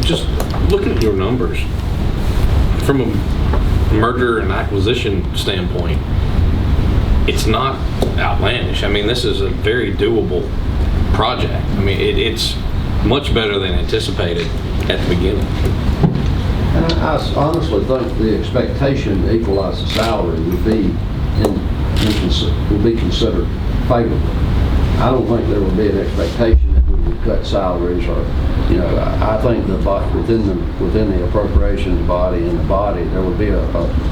just looking at your numbers, from a merger and acquisition standpoint, it's not outlandish. I mean, this is a very doable project. I mean, it's much better than anticipated at the beginning. And I honestly think the expectation to equalize the salary would be considered favorable. I don't think there would be an expectation that we would cut salaries, or, you know, I think within the appropriations body and the body, there would be a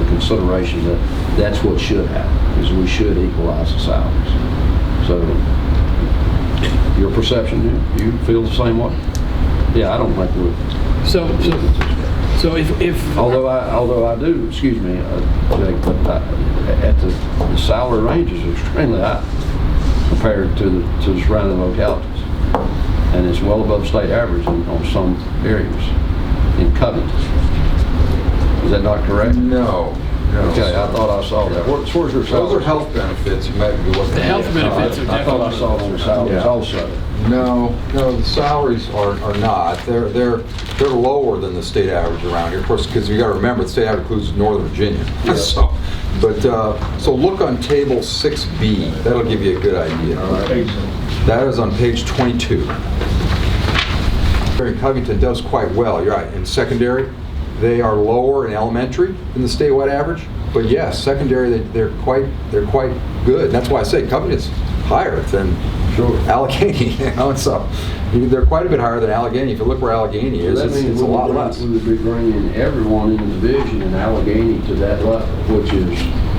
consideration that that's what should happen, is we should equalize the salaries. So, your perception, you feel the same way? Yeah, I don't think we. So if Although I do, excuse me, Jake, but at the salary range is extremely high compared to the surrounding localities, and it's well above state average on some areas in Covington. Is that not correct? No. Okay, I thought I saw that. Where's your salary? Those are health benefits. You might be looking the at. health benefits are I thought I saw it on the salaries Yeah. also. No, the salaries are not. They're lower than the state average around here. Of course, because you got to remember the state average includes Northern Virginia. Yeah. So look on table 6B. That'll give you a good idea. All right. That is on page 22. Covington does quite well. You're right. In secondary, they are lower in elementary than the statewide average. But yes, secondary they're quite good. And that's why I say Covington's higher than Allegheny. You know, so they're quite a bit higher than Allegheny. If you look where Allegheny is, it's a lot less. We would be bringing everyone in the division in Allegheny to that level, which is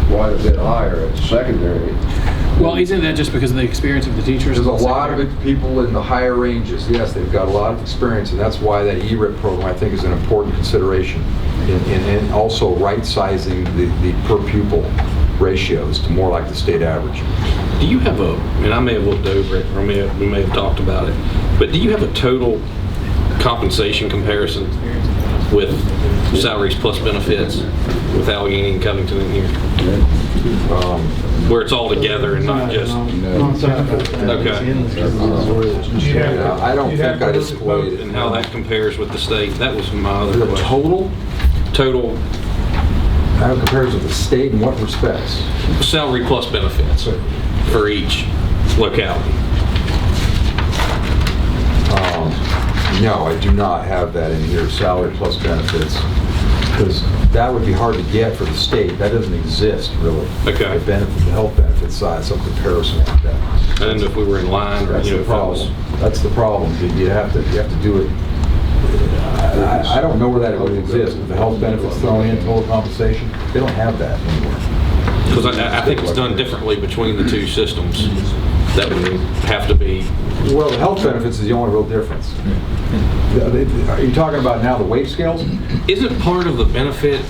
quite a bit higher at secondary. well, isn't that just because of the experience of the teachers? There's a in the lot of secondary? people in the higher ranges. Yes, they've got a lot of experience, and that's why that ERIP program, I think, is an important consideration. And also right-sizing the per pupil ratios to more like the state average. Do you have and I may have looked over it, or we may have talked about it, but do you have a total compensation comparison with salaries plus benefits with Allegheny and Covington in here? Where it's all together and not just... Okay. Yeah, I don't think I displayed it. And how that compares with the state? That was my other The question. total, Total how it compares with the state in what respects? salary plus benefits for each locality. No, I do not have that in here, salary plus benefits, because that would be hard to get for the state. That doesn't exist, really. Okay. The health benefit side, some comparison like that. I didn't know if we were in line or, That's you know, the if that was... problem. That's the problem. You have to do it. I don't know where that would exist. With the health benefits thrown in, total compensation, they don't have that anymore. Because I think it's done differently between the two systems. That would have to be... Well, the health benefits is the only real difference. Are you talking about now the wage scales? Isn't part of the benefit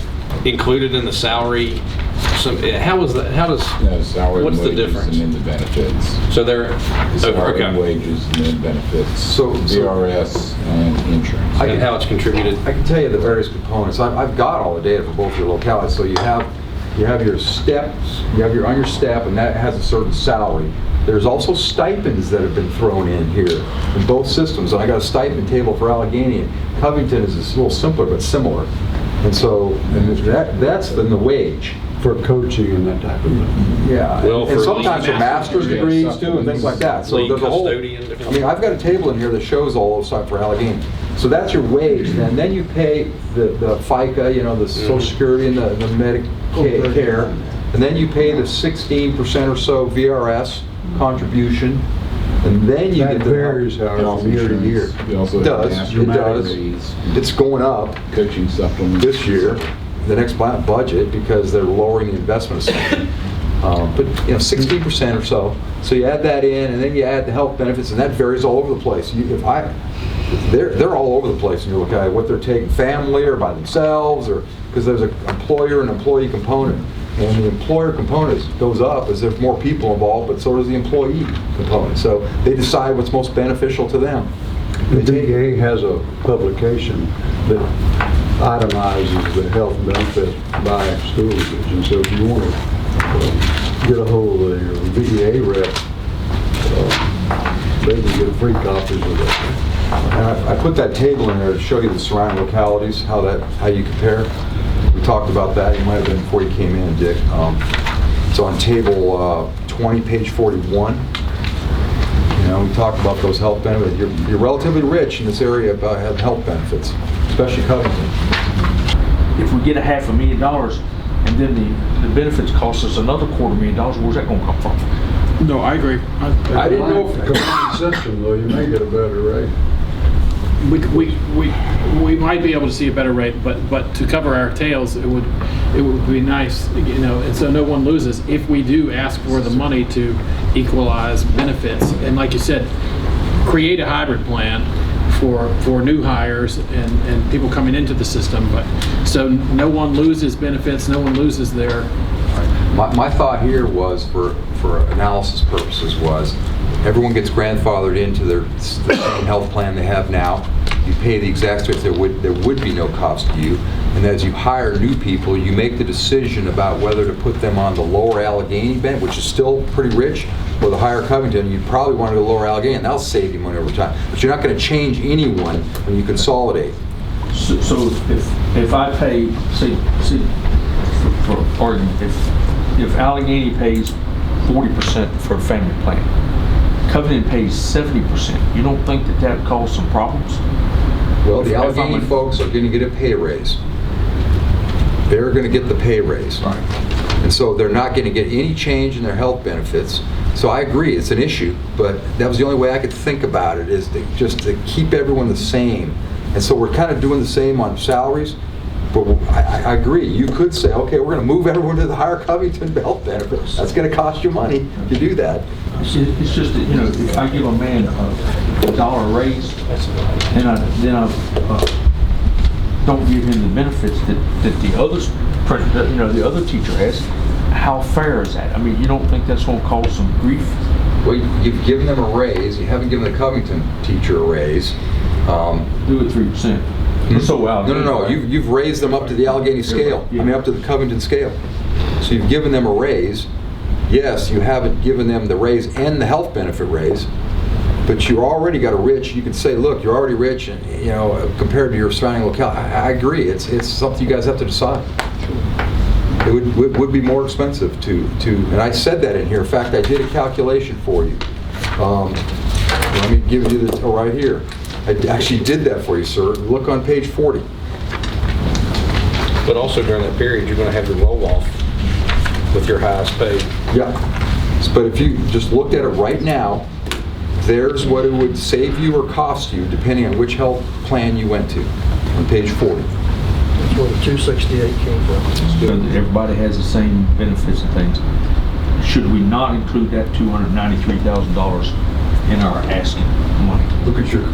included in the salary? How is that? How does? No, salary what's and the wages difference? and then the benefits. So they're Salary and okay. wages and then benefits. So- VRS and insurance. And how it's contributed. I can tell you the various components. I've got all the data for both your localities. So you have your steps, on your step, and that has a certain salary. There's also stipends that have been thrown in here in both systems. And I got a stipend table for Allegheny. Covington is a little simpler but similar. And so that's then the wage. For coaching and that type of thing. Yeah, Well, and for sometimes for master's degrees too and things like that. So Lead there's a whole, custodian, I mean, I've got a table in here that shows all those stuff for Allegheny. So that's your wage, and then you pay the FICA, you know, the Social Security and the Medicare, and then you pay the 16% or so VRS contribution, and then you That get the varies, however, from year to year. You also It have does, master it does. degrees, It's going up coaching supplements. this year, the next budget, because they're lowering the investment assumption. But 16% or so. So you add that in, and then you add the health benefits, and that varies all over the place. They're all over the place. And you look at what they're taking, family or by themselves, or because there's an employer and employee component. And the employer component goes up as there's more people involved, but so does the employee component. So they decide what's most beneficial to them. The DA has a publication that itemizes the health benefits by school division. So if you want to get a hold of your VA rep, they can get free copies of that. And I put that table in there to show you the surrounding localities, how you compare. We talked about that, you might have been before you came in, Dick. It's on table 20, page 41. You know, we talked about those health benefits. You're relatively rich in this area about health benefits, especially Covington. If we get $500,000 and then the benefits cost us another $250,000, where's that gonna come from? No, I agree. I didn't know The combined system, though, you may get a better rate. We might be able to see a better rate, but to cover our tails, it would be nice, you know, and so no one loses if we do ask for the money to equalize benefits. And like you said, create a hybrid plan for new hires and people coming into the system, but so no one loses benefits, no one loses their. My thought here was, for analysis purposes, was everyone gets grandfathered into the same health plan they have now. You pay the exact rate, there would be no cost to you. And as you hire new people, you make the decision about whether to put them on the lower Allegheny band, which is still pretty rich, or the higher Covington. You'd probably want to go lower Allegheny, and that'll save you money over time. But you're not going to change anyone when you consolidate. So if I pay, say for argument, if Allegheny pays 40% for a family plan, Covington pays 70%, you don't think that would cause some problems? Well, the If I'm Allegheny a- folks are going to get a pay raise. They're going to get the pay raise. Right. And so they're not going to get any change in their health benefits. So I agree, it's an issue, but that was the only way I could think about it, is to keep everyone the same. And so we're kind of doing the same on salaries, but I agree. You could say, okay, we're going to move everyone to the higher Covington health benefits. That's going to cost you money to do that. It's just that, you know, if I give a man a dollar raise, then I don't give him the benefits that the others, you know, the other teacher has, how fair is that? I mean, you don't think that's going to cause some grief? Well, you've given them a raise. You haven't given the Covington teacher a raise. Do it 3%. So out. No. You've raised them up to the Allegheny scale. I mean, up to the Covington scale. So you've given them a raise. Yes, you haven't given them the raise and the health benefit raise, but you already got a rich. You could say, look, you're already rich, and you know, compared to your surrounding locale. I agree. It's something you guys have to decide. It would be more expensive to, and I said that in here. In fact, I did a calculation for you. Let me give you the right here. I actually did that for you, sir. Look on page 40. But also during that period, you're going to have the roll-off with your highest paid. Yeah. But if you just looked at it right now, there's what it would save you or cost you depending on which health plan you went to on page 40. That's where the 268 came from. So that everybody has the same benefits and things. Should we not include that $293,000 in our asking money? Look at your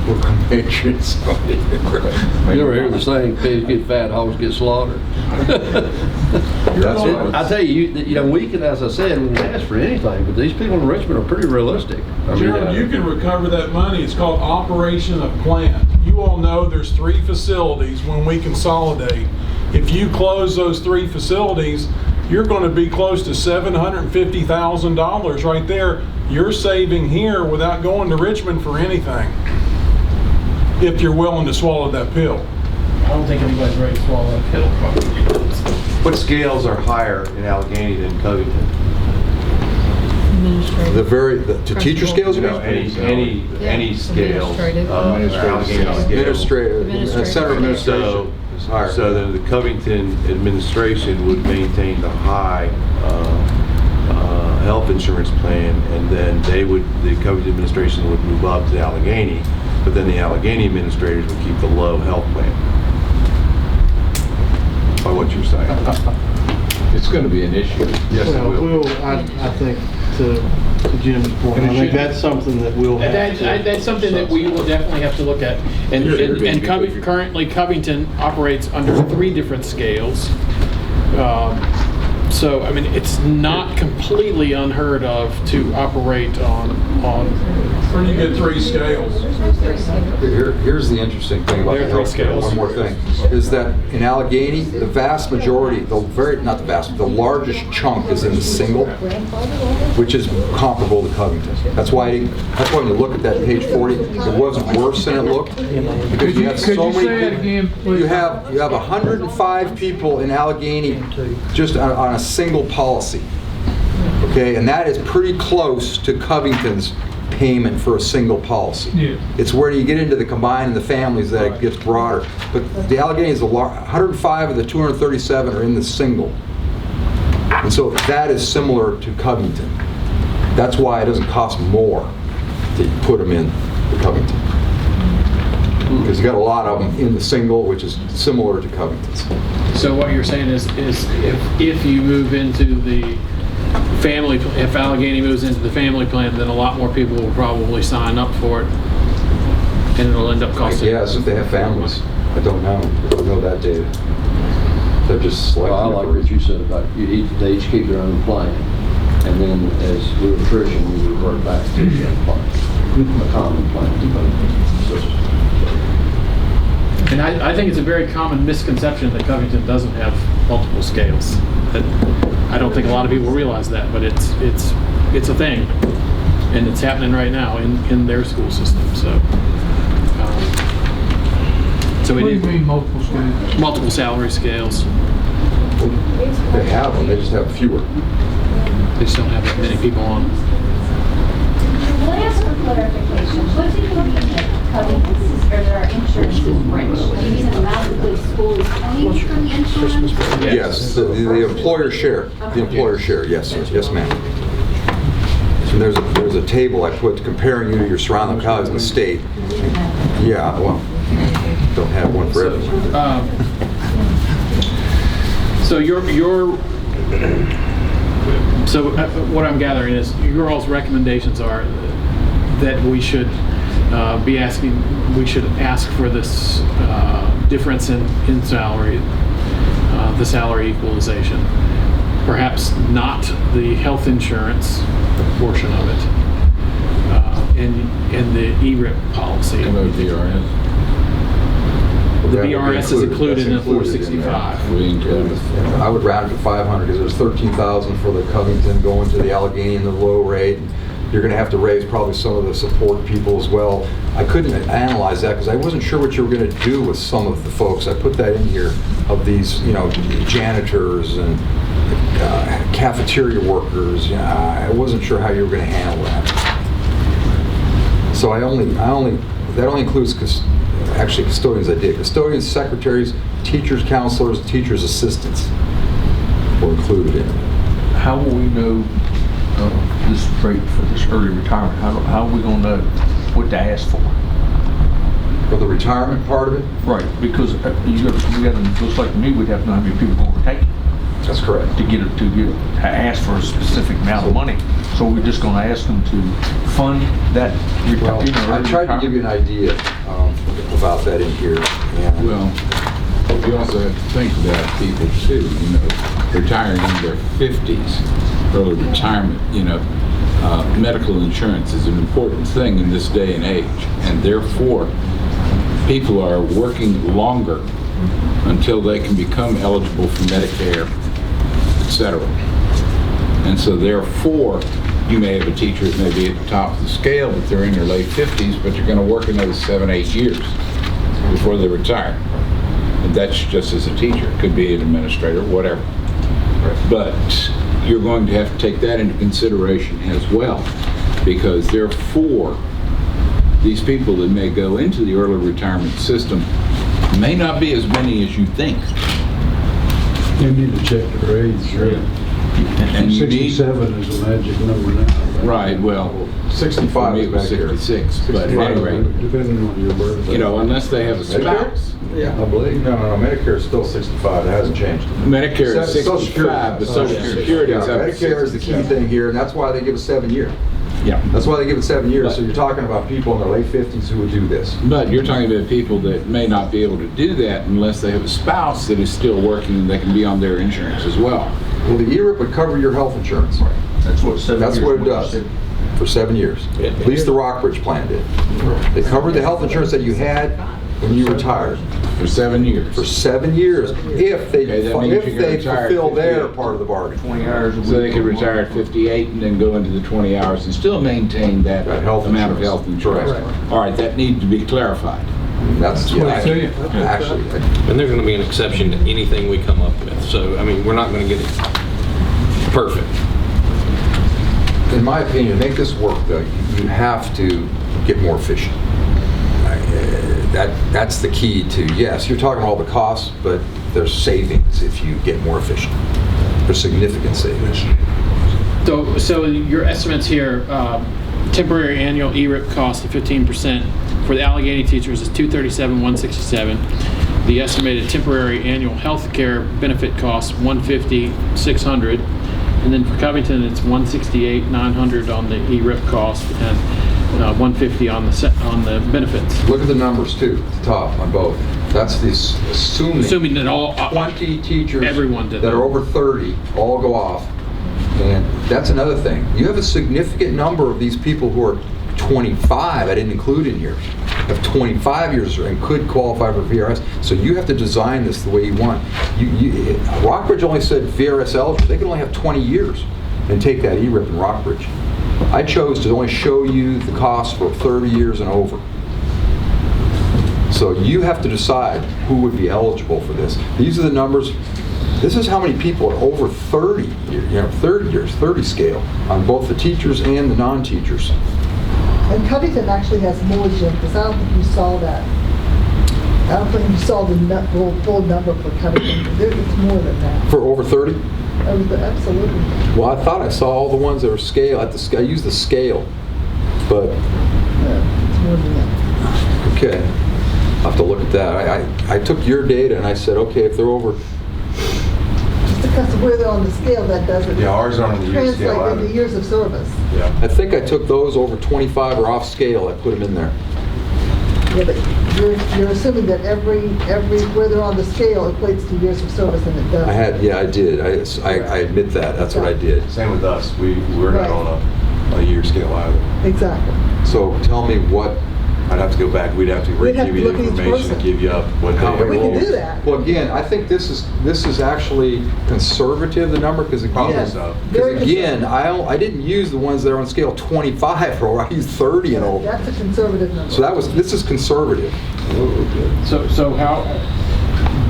matrix. You ever hear the saying, pigs get fat, hogs get slaughtered? That's right. I tell you know, we can, as I said, we can ask for anything, but these people in Richmond are pretty realistic. I mean, Chairman, you can recover that money. It's called operation of plant. You all know there's 3 facilities when we consolidate. If you close those 3 facilities, you're going to be close to $750,000 right there. You're saving here without going to Richmond for anything, if you're willing to swallow that pill. I don't think anybody's ready to swallow that pill. What scales are higher in Allegheny than Covington? The teacher scales, you You know, mean? any scale. Administrative, center administration is higher. So then the Covington administration would maintain the high health insurance plan, and then the Covington administration would move up to Allegheny, but then the Allegheny administrators would keep the low health plan. By what you're saying. It's going to be an issue. Yes, it will. I think to Jim's point, I think that's something that we'll have to. That's something that we will definitely have to look at. And currently Covington operates under 3 different scales. So, I mean, it's not completely unheard of to operate on Or you get 3 scales. Here's the interesting thing about There the are 3 healthcare, scales. one more thing, is that in Allegheny, the vast majority, the largest chunk is in the single, which is comparable to Covington. That's why when you look at that page 40, it wasn't worse than it looked. Because you have so many, you have 105 people in Allegheny just on a single policy. Okay, and that is pretty close to Covington's payment for a single policy. Yeah. It's where you get into the combined and the families that it gets broader. But the Allegheny is 105 of the 237 are in the single. And so that is similar to Covington. That's why it doesn't cost more to put them in the Covington. Because you got a lot of them in the single, which is similar to Covington's. So what you're saying is if you move into the family, if Allegheny moves into the family plan, then a lot more people will probably sign up for it, and it'll end up costing. Yes, if they have families. I don't know. I don't know that data. They're just selecting. Well, I like what you said about they each keep their own plan, and then as with attrition, we revert back to the plan, a common plan. And I think it's a very common misconception that Covington doesn't have multiple scales. I don't think a lot of people realize that, but it's a thing, and it's happening right now in their school system. So we need multiple scales? multiple salary scales. They have them, they just have fewer. They just don't have that many people on. Can I ask for clarification? What's included in Covington's or their insurance is rich? Do you mean the amount that the school is paying for the insurance? Yes, the employer share, yes, sir. Yes, ma'am. So there's a table I put comparing you to your surrounding localities in the state. Yeah, well, don't have one for everyone. So what I'm gathering is your all's recommendations are that we should we should ask for this difference in salary, the salary equalization. Perhaps not the health insurance portion of it, and the ERIP policy. How about VRS? The VRS is included in the 465. We include it. I would round it to 500 because there's 13,000 for the Covington going to the Allegheny and the low rate. You're going to have to raise probably some of the support people as well. I couldn't analyze that because I wasn't sure what you were going to do with some of the folks. I put that in here of these, janitors and cafeteria workers. I wasn't sure how you were going to handle that. So that only includes custodians. I did custodians, secretaries, teachers, counselors, teachers' assistants were included in it. How will we know this rate for this early retirement? How are we going to know what to ask for? For the retirement part of it? Right, because looks like to me we'd have to know how many people are going to take it That's correct. to ask for a specific amount of money. So we're just going to ask them to fund that. Well, I tried to give you an idea about that in here. And Well, you also have to think about people too, retiring in their 50s, early retirement, medical insurance is an important thing in this day and age, and therefore people are working longer until they can become eligible for Medicare, etc. And so therefore, you may have a teacher that may be at the top of the scale, but they're in their late 50s, but they're going to work another 7-8 years before they retire. And that's just as a teacher. It could be an administrator, whatever. But you're going to have to take that into consideration as well, because therefore, these people that may go into the early retirement system may not be as many as you think. You need to check their age, right? And you need, 67 is a magic number now. right, well, 65 for me is it was back here. 66, but at any rate, Depending on your birthday. unless they have a spouse. Yeah, I believe. No, Medicare is still 65. It hasn't changed. Medicare is Social 65, but Social Security is up to Medicare is the key thing here, and that's why they give it 7 years. Yeah. That's why they give it 7 years. So you're talking about people in their late 50s who would do this. But you're talking about people that may not be able to do that unless they have a spouse that is still working and they can be on their insurance as well. Well, the ERIP would cover your health insurance. That's what 7 years. That's what it was. does, for 7 years. At least the Rockbridge plan did. They covered the health insurance that you had when you retired. For 7 years. For 7 years, if they, Okay, that means if you can they retire at fulfill their 58. part of the bargain. 20 hours a week. So they could retire at 58 and then go into the 20 hours and still maintain that That health amount of insurance. health insurance. Correct. All right, that needs to be clarified. That's, yeah, actually, And there's going to be an exception to anything we come up with. So, I mean, we're not going to get it perfect. in my opinion, to make this work, though, you have to get more efficient. That's the key to, yes, you're talking all the costs, but there's savings if you get more efficient. There's significant savings. So your estimates here, temporary annual ERIP cost of 15% for the Allegheny teachers is $237,167. The estimated temporary annual health care benefit cost $150,600, and then for Covington it's $168,900 on the ERIP cost and $150 on the benefits. Look at the numbers too, at the top on both. That's this Assuming that all 20 teachers everyone did that that. are over 30 all go off. And that's another thing. You have a significant number of these people who are 25, I didn't include in here, have 25 years and could qualify for VRS. So you have to design this the way you want. Rockbridge only said VRS eligible. They can only have 20 years and take that ERIP in Rockbridge. I chose to only show you the cost for 30 years and over. So you have to decide who would be eligible for this. These are the numbers. This is how many people are over 30, 30 years, 30 scale, on both the teachers and the non-teachers. And Covington actually has more, Jim, because I don't think you saw that. I don't think you saw the full number for Covington. It's more than that. For over 30? Absolutely. Well, I thought I saw all the ones that were scale, at the scale, I used the scale, but, It's more than that. okay. I'll have to look at that. I took your data and I said, okay, if they're over, Just because of where they're on the scale, that doesn't Yeah, ours aren't on the year scale translate either. into years of service. Yeah. I think I took those over 25 or off scale, I put them in there. Yeah, but you're assuming that every where they're on the scale equates to years of service, and it doesn't. I did. I admit that. That's what I did. Same with us. We're not Right. on a year scale either. Exactly. So tell me what, I'd have to go back. We'd have to We'd have give to you the look at each information and person. give you up what how they many We can roles. do that. Well, again, I think this is actually conservative, the number, because Probably again, so. Very I didn't use the ones that are on scale 25 or I used 30 and over. That's a conservative number. So this is conservative. So how,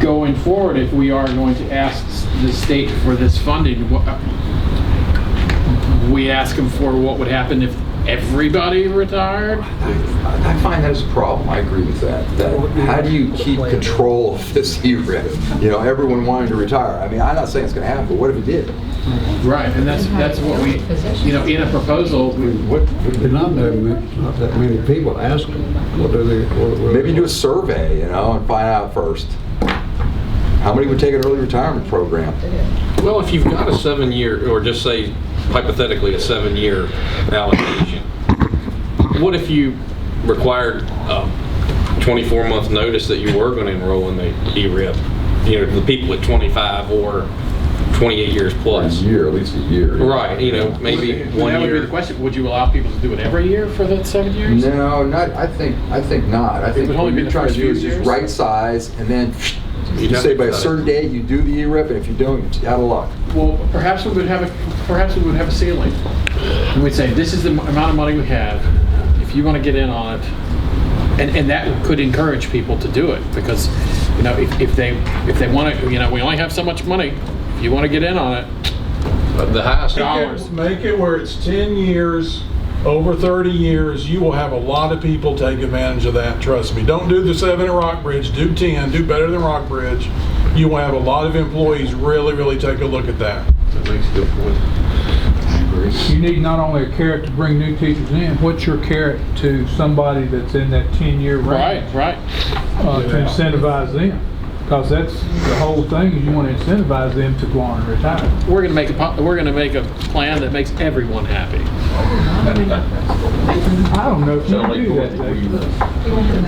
going forward, if we are going to ask the state for this funding, we ask them for what would happen if everybody retired? I find that as a problem. I agree with that. How do you keep control of this ERIP? Everyone wanting to retire. I mean, I'm not saying it's going to happen, but what if it did? Right, and that's what we, in a proposal, There's not that many people asking, what do they? Maybe do a survey, and find out first. How many would take an early retirement program? Well, if you've got a 7-year, or just say hypothetically a 7-year allocation, what if you required a 24-month notice that you were going to enroll in the ERIP? The people at 25 or 28 years plus. A year, at least a year. Right, maybe 1 that would be year. the question. Would you allow people to do it every year for that 7 years? No, not. I think not. I think would only what be you're the trying to first do is few just years? right size, and then you have say to by a cut it. certain date you do the ERIP, and if you don't, you're out of luck. Well, perhaps we would have a ceiling. And we'd say, this is the amount of money we have. If you want to get in on it, and that could encourage people to do it, because if they want to, we only have so much money. If you want to get in on it, The highest dollars. Make it where it's 10 years, over 30 years, you will have a lot of people take advantage of that, trust me. Don't do the 7 at Rockbridge, do 10, do better than Rockbridge. You will have a lot of employees really take a look at that. That makes a good point. You need not only a carrot to bring new teachers in, what's your carrot to somebody that's in that 10-year range? Right. To incentivize them? Because that's the whole thing, is you want to incentivize them to go on and retire. We're gonna make a plan that makes everyone happy. I don't know if you can do that, Dave.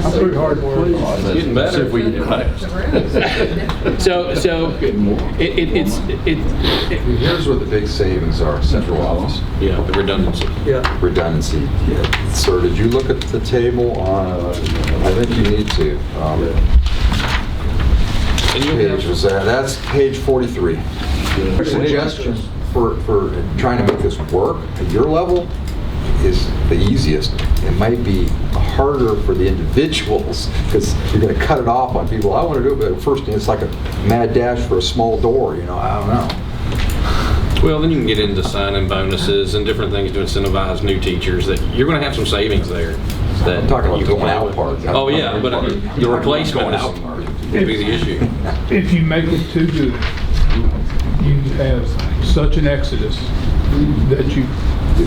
I'm pretty hard to please. It's getting better. Here's what the big savings are, central office. Yeah, the redundancy. Redundancy. Sir, did you look at the table on, I think you need to. And you Page was that, that's page 43. Suggestion for trying to make this work at your level is the easiest. It might be harder for the individuals because you're going to cut it off on people. I want to do it, but first it's like a mad dash for a small door, you know, I don't know. Well, then you can get into sign-in bonuses and different things to incentivize new teachers. That you're going to have some savings there. That I'm talking about you the can play going out with. part. Oh yeah, but the replacement would be the issue. If you make it too good, you have such an exodus that you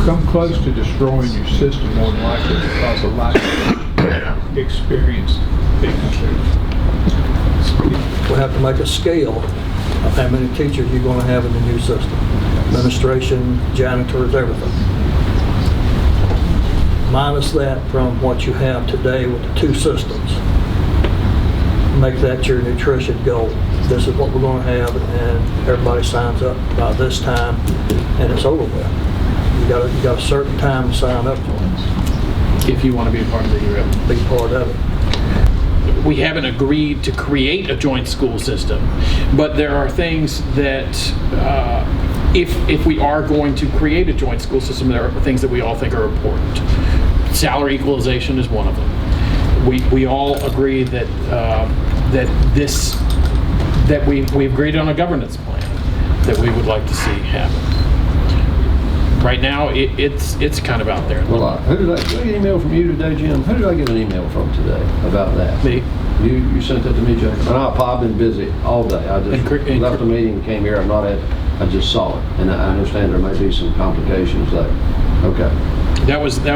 come close to destroying your system more than likely because of lack of experienced people. We'll have to make a scale of how many teachers you're going to have in the new system. Administration, janitors, everything. Minus that from what you have today with the two systems. Make that your nutrition goal. This is what we're going to have, and everybody signs up by this time, and it's over with. You got a certain time to sign up for it. If you want to be a part of the ERIP. Be part of it. We haven't agreed to create a joint school system, but there are things that if we are going to create a joint school system, there are things that we all think are important. Salary equalization is one of them. We all agree that we agreed on a governance plan that we would like to see happen. Right now, it's kind of out there. Well, did I get an email from you today, Jim? Who did I get an email from today about that? Me. You sent that to me, Jack? And I've been busy all day. I just left the meeting and came here. I just saw it. And I understand there may be some complications there. Okay. That was the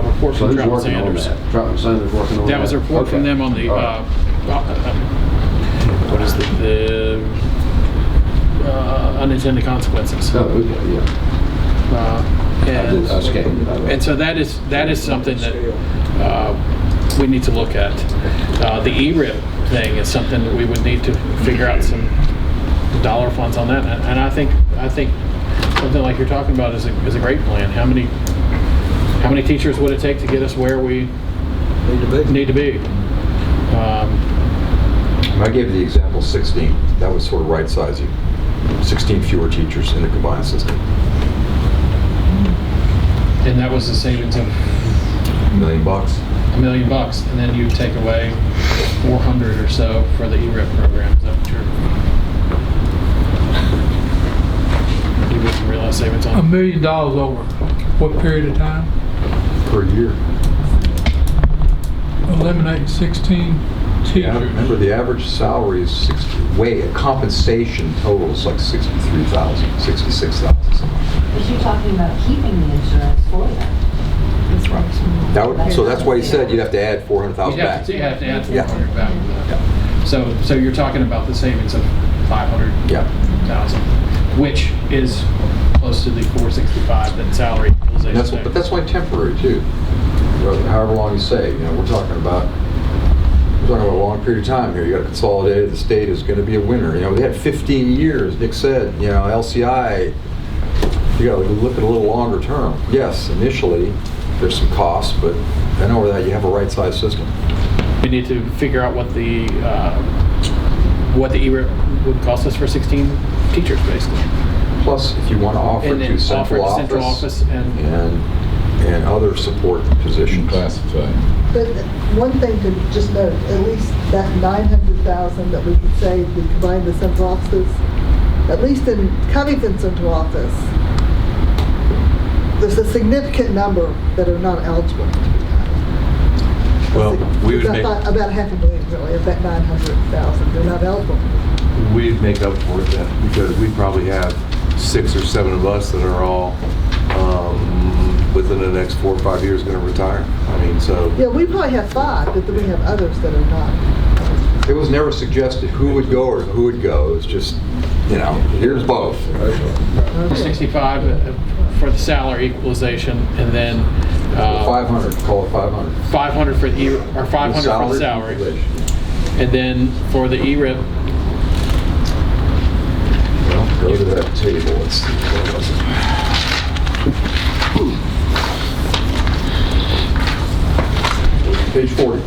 report So from who's Troutman working on Sanders. that? Troutman Sanders working on that? That was a report from them on the, what is the unintended consequences. Oh, okay, yeah. I scanned it. And so that is something that we need to look at. The ERIP thing is something that we would need to figure out some dollar funds on that. And I think something like you're talking about is a great plan. How many teachers would it take to get us where we need to be? I gave the example 16. That was sort of right sizing. 16 fewer teachers in the combined system. And that was the savings of $1 million. $1 million, and then you take away 400 or so for the ERIP program. Is that what you wouldn't realize savings on? $1 million over what period of time? Per year. Eliminate 16 teachers. Yeah, remember, the average salary is 60. Compensation total is like 63,000, 66,000. But you're talking about keeping the insurance for them. So that's why he said you'd have to add 400,000 back. You have to add 400 back. Yeah. So you're talking about the savings of 500,000, which is close to the 465 that salary equalization. But that's why temporary too. However long you say, we're talking about a long period of time here. You got to consolidate. The state is going to be a winner. They had 15 years. Nick said, LCI. You got to look at a little longer term. Yes, initially there's some costs, but then over that you have a right-sized system. We need to figure out what the ERIP would cost us for 16 teachers, basically. Plus, if you want to offer to central office and other support positions. Classified. But one thing to just note, at least that 900,000 that we could save, we combine the central offices, at least in Covington central office, there's a significant number that are not eligible. Well, we would make... About $500,000 really, of that 900,000, they're not eligible. We'd make up for it then, because we probably have 6 or 7 of us that are all within the next 4 or 5 years going to retire. I mean, so... Yeah, we probably have 5, but then we have others that are not. It was never suggested who would go or who would go. It was just, here's both. 65 for the salary equalization, and then 500, call it 500. 500 for the or 500 for the salary, and then for the ERIP. Well, go to that table. Let's see. What was it? Page 40.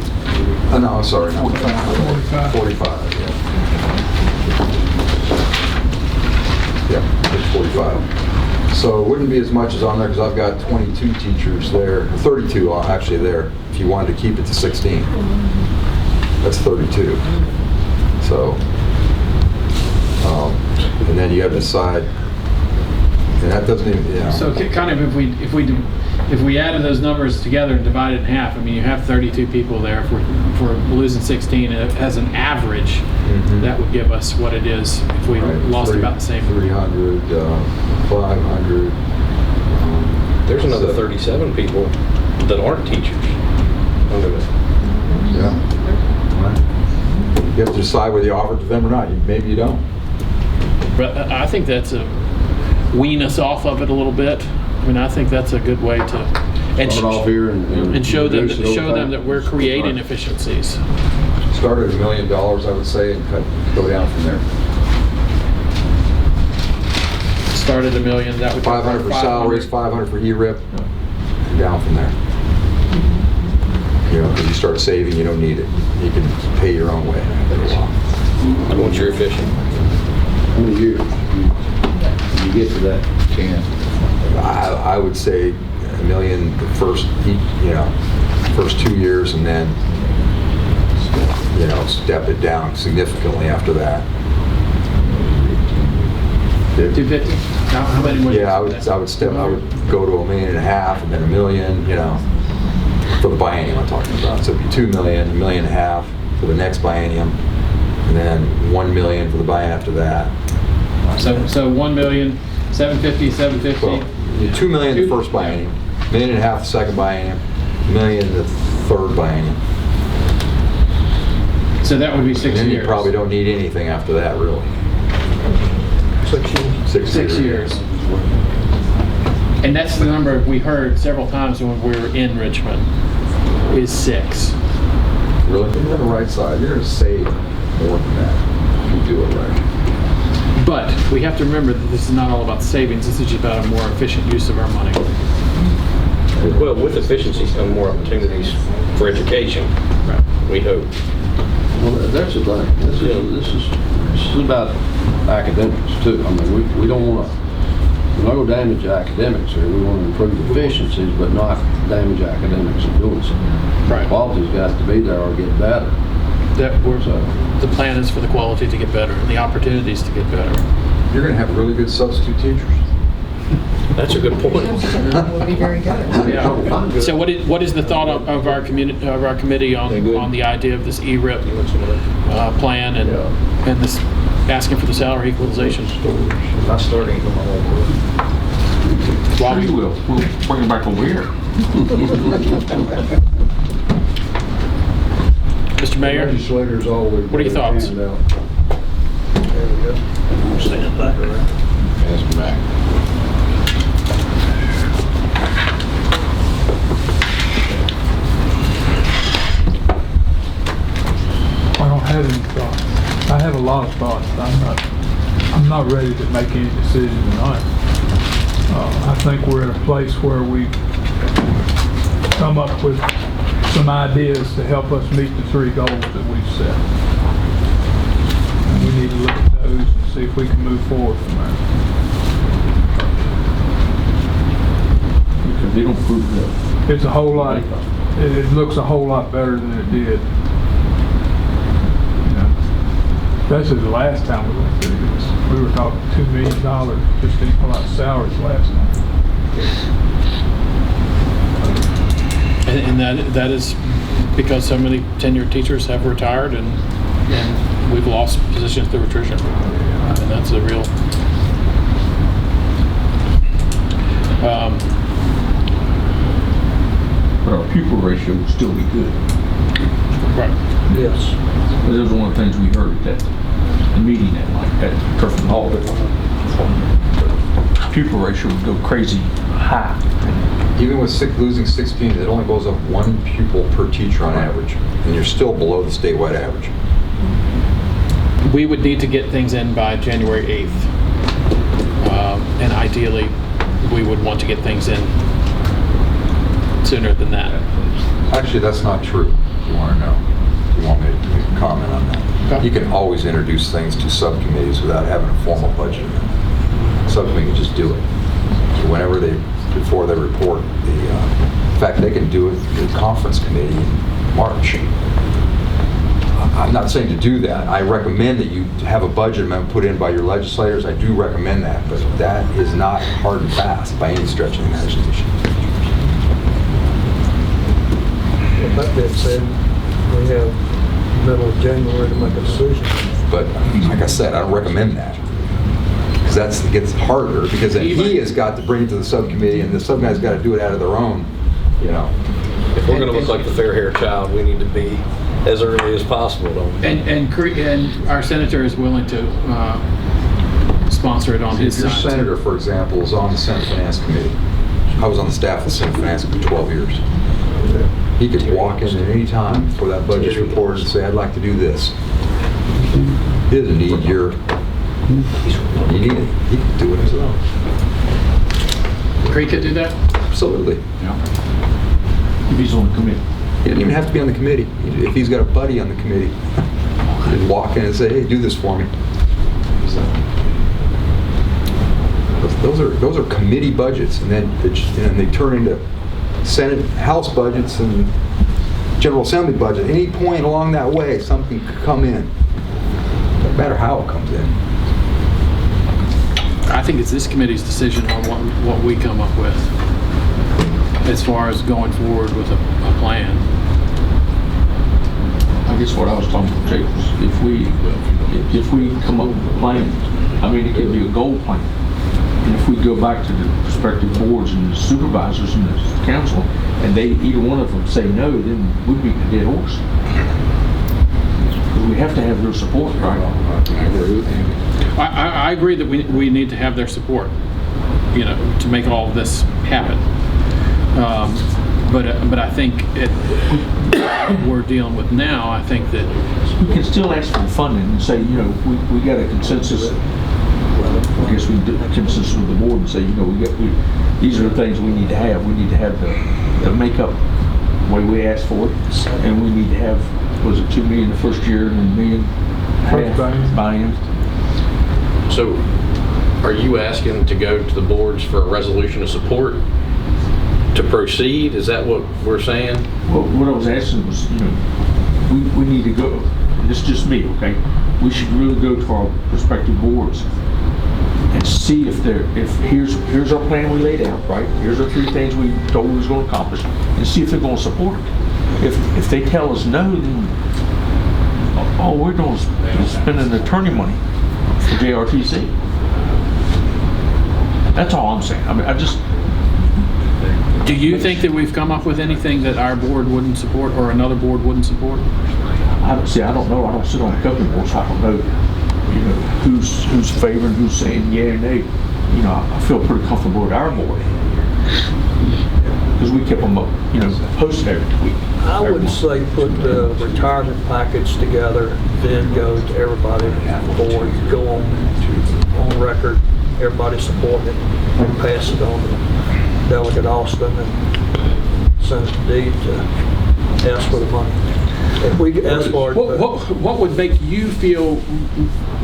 No, sorry. 45. 45, yeah. Yeah, page 45. So it wouldn't be as much as on there because I've got 22 teachers there, 32 actually there, if you wanted to keep it to 16. That's 32. So, and then you have to decide, and that doesn't even, So kind of if we added those numbers together and divided in half, I mean, you have 32 people there. If we're losing 16 as an average, that would give us what it is if we lost about the same. 300, 500. There's another 37 people that aren't teachers under it. Yeah. You have to decide whether you offer it to them or not. Maybe you don't. But I think that's wean us off of it a little bit. I mean, I think that's a good way to Start off here and show them reduce it over time. that we're creating efficiencies. Start at $1 million, I would say, and go down from there. Start at $1 million. That would 500 for salaries, 500 for ERIP, and down from there. Because you start saving, you don't need it. You can pay your own way. And once you're efficient. How many years you get to that? 10. I would say $1 million the first 2 years, and then step it down significantly after that. 250. How many more? Yeah, I would go to $1.5 million, and then $1 million. For the biennium I'm talking about. So it'd be $2 million, $1.5 million for the next biennium, and then $1 million for the biennium after that. So 1 million, 750, 750. Well, $2 million the first biennium, $1.5 million the second biennium, $1 million the third biennium. So that would be 6 years. And then you probably don't need anything after that, really. 6 years. And that's the number we heard several times when we were in Richmond, is 6. Really? You're on the right side. You're going to save more than that if you do it right. But we have to remember that this is not all about savings. This is just about a more efficient use of our money. Well, with efficiencies come more opportunities for education. Right. We hope. Well, that's the thing. This is about academics too. I mean, we don't want to. We're not going to damage academics here. We want to improve efficiencies, but not damage academics in doing so. Right. Quality's got to be there or get better. The plan is for the quality to get better and the opportunities to get better. You're going to have really good substitute teachers. That's a good point. Would be very good. Yeah. So what is the thought of our committee on the idea of this ERIP plan and this asking for the salary equalization? Not starting from all over. Robbie? We'll bring it back over here. Mr. Mayor? Legislators always. What are your thoughts? hand out. There we go. Stand back around. Pass them back. I don't have any thoughts. I have a lot of thoughts. I'm not ready to make any decision tonight. I think we're at a place where we come up with some ideas to help us meet the 3 goals that we've set. And we need to look at those and see if we can move forward from there. Because they don't prove that. It's a whole lot, it looks a whole lot better than it did. Especially the last time we went through this. We were talking $2 million just to equal out salaries last time. And that is because so many tenured teachers have retired and we've lost positions through attrition. And that's a real... But our pupil ratio would still be good. Right. Yes. But that was one of the things we heard at the meeting that night at Turfman Hall, that pupil ratio would go crazy high. Even with losing 16, it only goes up 1 pupil per teacher on average, and you're still below the statewide average. We would need to get things in by January 8th. And ideally, we would want to get things in sooner than that. Actually, that's not true, if you want to know. If you want me to comment on that. Okay. You can always introduce things to subcommittees without having a formal budget amendment. Subcommittee can just do it. So whenever before they report, in fact, they can do it in the conference committee in March. I'm not saying to do that. I recommend that you have a budget amendment put in by your legislators. I do recommend that, but that is not hard and fast by any stretch of the imagination. With that being said, we have middle of January to make a decision. But like I said, I don't recommend that. Because it gets harder, because then he has got to bring it to the subcommittee, and the subcommittee's got to do it out of their own, you know. If we're going to look like the fair hair child, we need to be as early as possible, don't we? And our senator is willing to sponsor it on his Your side. senator, for example, is on the Senate Finance Committee. I was on the staff of the Senate Finance for 12 years. He could walk in at any time for that budget report and say, I'd like to do this. He doesn't need your... You need it. He can do it himself. Creek could do that? Absolutely. If he's on the committee. He doesn't even have to be on the committee. If he's got a buddy on the committee, he'd walk in and say, hey, do this for me. So, those are committee budgets, and then they turn into Senate, House budgets, and General Assembly budget. At any point along that way, something could come in. No matter how it comes in. I think it's this committee's decision on what we come up with as far as going forward with a plan. I guess what I was talking about, Jake, was if we come up with a plan, I mean, it could be a goal plan. And if we go back to the respective boards and the supervisors and the council, and either one of them say no, then we'd be a dead horse. Because we have to have their support, right? I agree that we need to have their support, to make all of this happen. But I think we're dealing with now, I think that... We can still ask for funding and say, we got a consensus. I guess we do a consensus with the board and say, these are the things we need to have. We need to have the makeup way we asked for it. And we need to have, was it $2 million the first year and $1.5 million buy-in? So are you asking to go to the boards for a resolution of support to proceed? Is that what we're saying? Well, what I was asking was, we need to go, and this is just me, okay? We should really go to our respective boards and see if here's our plan we laid out, right? Here's our 3 things we told we was going to accomplish, and see if they're going to support it. If they tell us no, then all we're doing is spending attorney money for JRTC. That's all I'm saying. I mean, Do you think that we've come up with anything that our board wouldn't support or another board wouldn't support? I don't know. I don't sit on the company board, so I don't know, who's favoring, who's saying yeah or nay. I feel pretty comfortable with our board because we kept them up, posted every week. I would say put the retirement package together, then go to everybody on the board, go on record, everybody supporting it, and pass it on to Delegate Austin and Senator Deed to ask for the money. If we ask for it, what would make you feel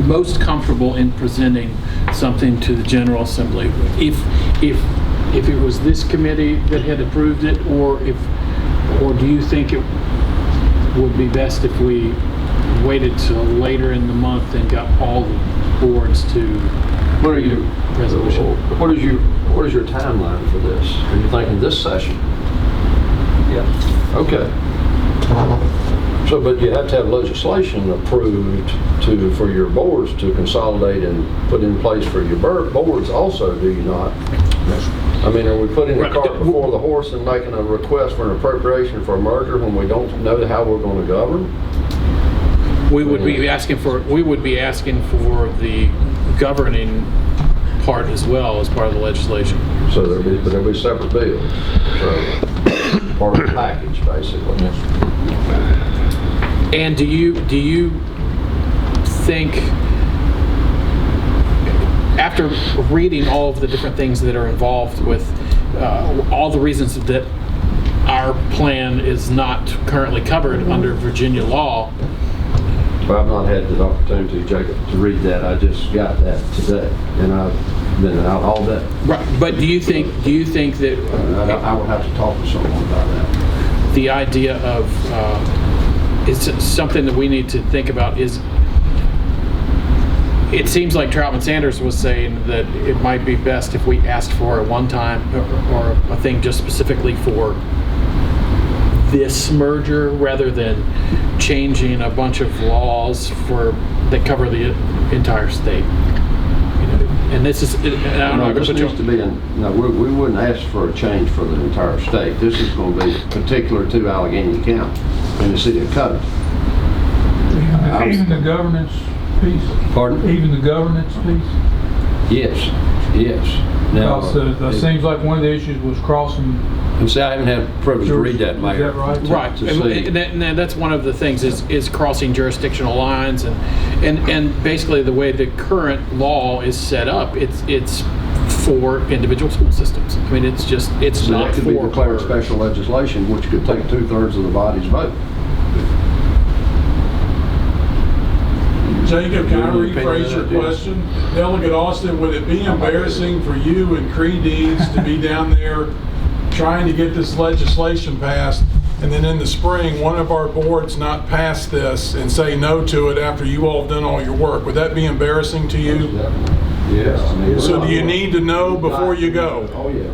most comfortable in presenting something to the General Assembly? If it was this committee that had approved it, or do you think it would be best if we waited till later in the month and got all the boards to resolution? What is your timeline for this? Are you thinking this session? yeah. Okay. So, but you have to have legislation approved for your boards to consolidate and put in place for your boards also, do you not? Yes. I mean, are we putting the cart before the horse and making a request for an appropriation for a merger when we don't know how we're going to govern? We would be asking for the governing part as well as part of the legislation. So there'll be separate bills. So part of the package, basically. And do you think, after reading all of the different things that are involved with all the reasons that our plan is not currently covered under Virginia law? Well, I've not had the opportunity, Jacob, to read that. I just got that today, and I've been out all day. Right, but do you think that I would have to talk to someone about that. The idea of it's something that we need to think about is, it seems like Troutman Sanders was saying that it might be best if we asked for a one-time or a thing just specifically for this merger rather than changing a bunch of laws that cover the entire state. And this is, This needs to be, we wouldn't ask for a change for the entire state. This is going to be particular to Allegheny County and the city of Covington. Even the governance piece? Pardon? Even the governance piece? Yes. Now, Because that seems like one of the issues was crossing. And see, I haven't had the privilege to read that, Mayor. Is that right? Right, and that's one of the things is crossing jurisdictional lines, and basically the way the current law is set up, it's for individual school systems. I mean, it's So not that could be for declared special legislation, which could take 2/3 of the body's vote. Jacob, can I rephrase your question? Delegate Austin, would it be embarrassing for you and Cree Deeds to be down there trying to get this legislation passed, and then in the spring, one of our boards not pass this and say no to it after you all have done all your work? Would that be embarrassing to you? Yes. So do you need to know before you go? Oh, yeah.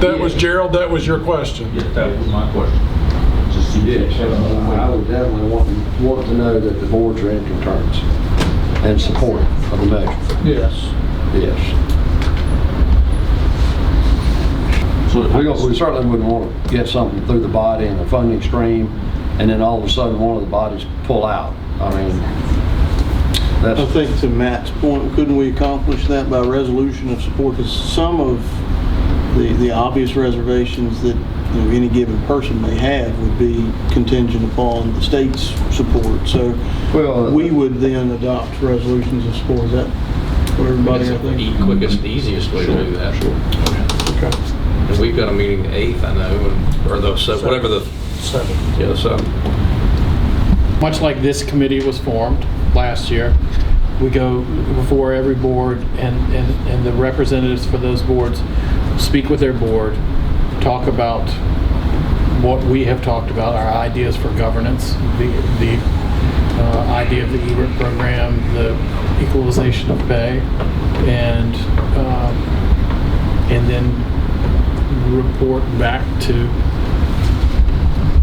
That was Gerald, that was your question. Yes, that was my question. Yes, I would definitely want to know that the boards are in concurrence and support of the measure. Yes. Yes. So we certainly wouldn't want to get something through the body and the funding stream, and then all of a sudden one of the bodies pull out. I mean, I think to Matt's point, couldn't we accomplish that by resolution of support? Because some of the obvious reservations that any given person may have would be contingent upon the state's support. So we would then adopt resolutions of support. Is that what everybody It's thinks? the quickest, easiest way to do that. Okay. And we've got a meeting the 8th, I know, or whatever the 7th. Yeah, so. much like this committee was formed last year. We go before every board, and the representatives for those boards speak with their board, talk about what we have talked about, our ideas for governance, the idea of the ERIP program, the equalization of pay, and then report back to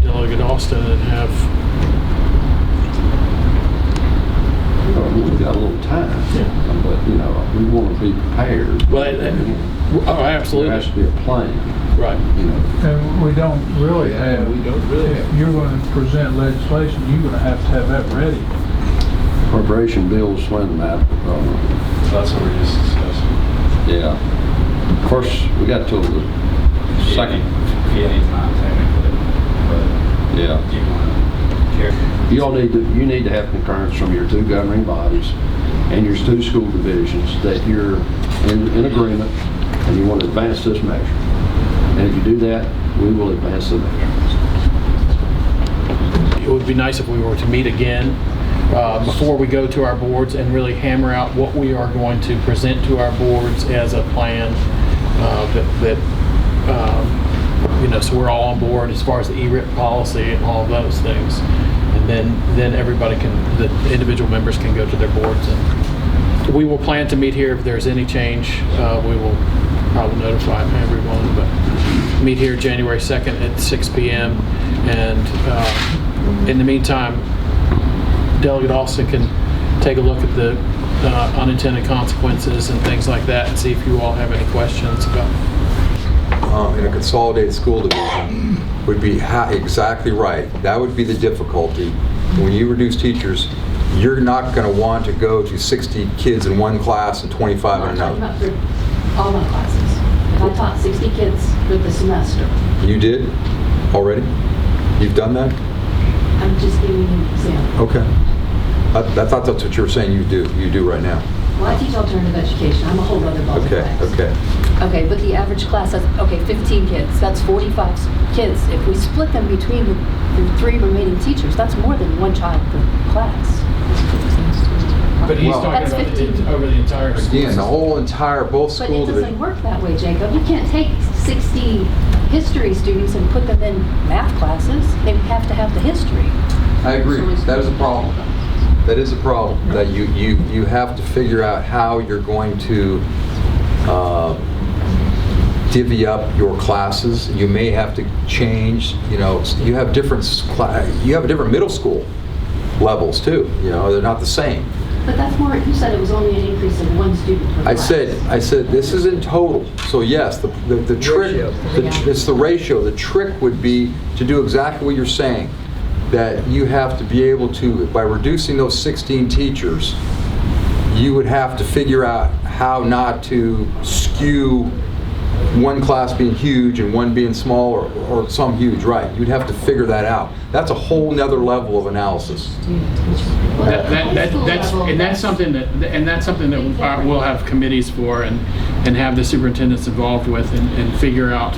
Delegate Austin and have. We've got a little time, but we want to be prepared. Well, absolutely. There has to be a plan. Right. And we don't really have. If you're going to present legislation, you're going to have that ready. Appropriation bills swing Matt. That's what we're just discussing. Yeah. Of course, we got till the second. Any time technically, but Yeah. do you want to care? You need to have concurrence from your two governing bodies and your two school divisions that you're in agreement and you want to advance this measure. And if you do that, we will advance the measure. It would be nice if we were to meet again before we go to our boards and really hammer out what we are going to present to our boards as a plan so we're all on board as far as the ERIP policy and all of those things. And then everybody the individual members can go to their boards, and we will plan to meet here. If there's any change, we will probably notify everyone, but meet here January 2nd at 6 p.m. And in the meantime, Delegate Austin can take a look at the unintended consequences and things like that, and see if you all have any questions about. In a consolidated school division would be exactly right. That would be the difficulty. When you reduce teachers, you're not going to want to go to 60 kids in one class and 25 in I'm talking another. about for all my classes. If I taught 60 kids for the semester, You did already? You've done that? I'm just giving you an example. Okay. I thought that's what you were saying you do right now. Well, I teach alternative education. I'm a whole other ball of Okay, wax. okay. Okay, but the average class has, 15 kids. That's 45 kids. If we split them between the 3 remaining teachers, that's more than 1 child per class. But he's Well, talking That's about 15. over the entire school. Again, the whole entire, both But school it doesn't divisions. work that way, Jacob. You can't take 60 history students and put them in math classes. They have to have the history. I agree. That is a problem. That is a problem, that you have to figure out how you're going to divvy up your classes. You may have to change, you have different middle school levels too, they're not the same. But that's more, you said it was only an increase of 1 student per I class. said this is in total. So yes, the trick, it's the ratio. The trick would be to do exactly what you're saying, that you have to be able to, by reducing those 16 teachers, you would have to figure out how not to skew one class being huge and one being small, or some huge, right? You'd have to figure that out. That's a whole nother level of analysis. That's something that we'll have committees for and have the superintendents involved with and figure out,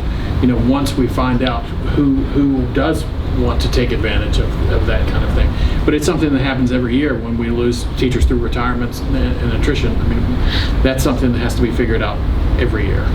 once we find out who does want to take advantage of that kind of thing. But it's something that happens every year when we lose teachers through retirements and attrition. I mean, that's something that has to be figured out every year.